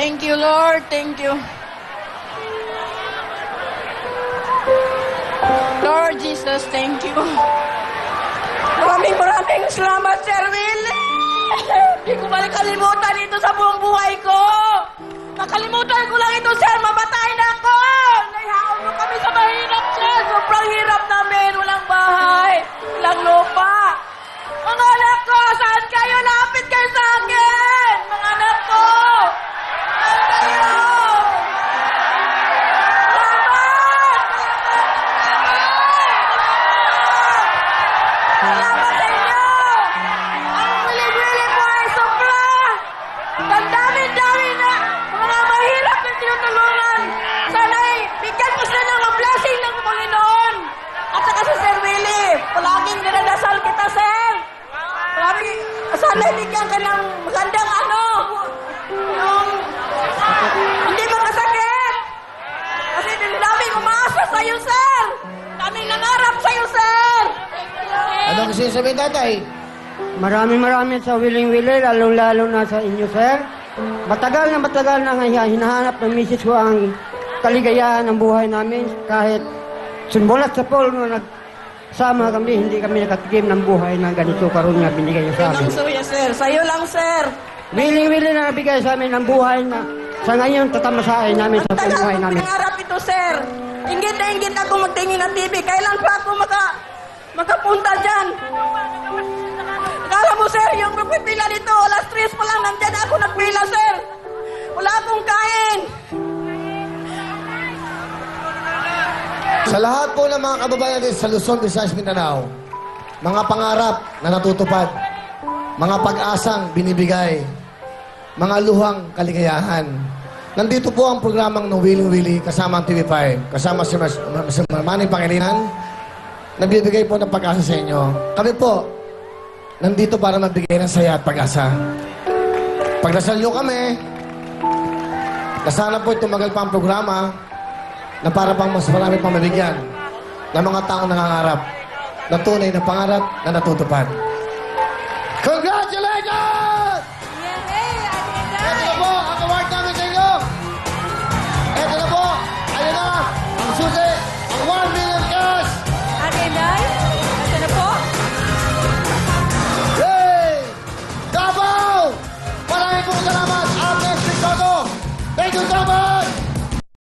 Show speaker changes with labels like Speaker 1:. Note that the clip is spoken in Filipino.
Speaker 1: Thank you, Lord. Thank you. Lord Jesus, thank you. Maraming salamat, Sir Willie. Hindi ko malikalimutan ito sa buong buhay ko. Nakalimutan ko lang ito, Sir. Mamatay na ako. Naihaon mo kami sa mahirap, Sir. Sobrang hirap namin. Walang bahay. Walang lupa. Mga anak ko, saan kayo? Lapit kayo sa akin. Mga anak ko. Saan kayo? Salamat sa inyo! Ang wiling-wiling mo ay sobra! Ang dami-dami na mga mahirap na tinutulungan! Sana'y bigyan mo sila ng blessing ng Panginoon! At saka si Sir Willie, palaging dinadasal kita, Sir! Palaging, sana'y bigyan ka ng magandang yung hindi makasakit! Kasi daming umaasa sa'yo, Sir! Daming nangarap sa'yo, Sir!
Speaker 2: Anong gusto niyo sabihin, tatay?
Speaker 3: Maraming sa Wiling-Willie, lalong-lalo na sa inyo, sir. Matagal na hinahanap ng misis ko ang kaligayahan ng buhay namin. Kahit sumbulat sa pool na nagsama kami, hindi kami nakatikim ng buhay na ganito karoon nga binigay niyo sa amin.
Speaker 1: Suya, Sir. Sa'yo lang, Sir.
Speaker 3: Wiling-Willie na nabigay sa amin ng buhay na sa ngayon tatamasahin namin sa buhay namin.
Speaker 1: Pangarap ito, Sir. Ingit na ingit ako magtingin ng TV. Kailan pa ako makapunta dyan? Akala mo, Sir, yung magpipila dito, alas 3 pa lang, nandyan ako nagpila, Sir. Wala akong kain.
Speaker 2: Sa lahat po ng mga kababayan natin sa Luzon, Visayas, Mindanao, mga pangarap na natutupad, mga pag-asang binibigay, mga luhang kaligayahan. Nandito po ang programang No Willing Willie kasama ang TV5, kasama si Manny Pangilinan, nagbibigay po ng pag-asa sa inyo. Kami po, nandito para magbigay ng saya at pag-asa. Pagdasal nyo kami, na sana po tumagal pa ang programa na para pang mas marami pang mabigyan ng mga taong nangangarap na tunay na pangarap na natutupad. Congrats!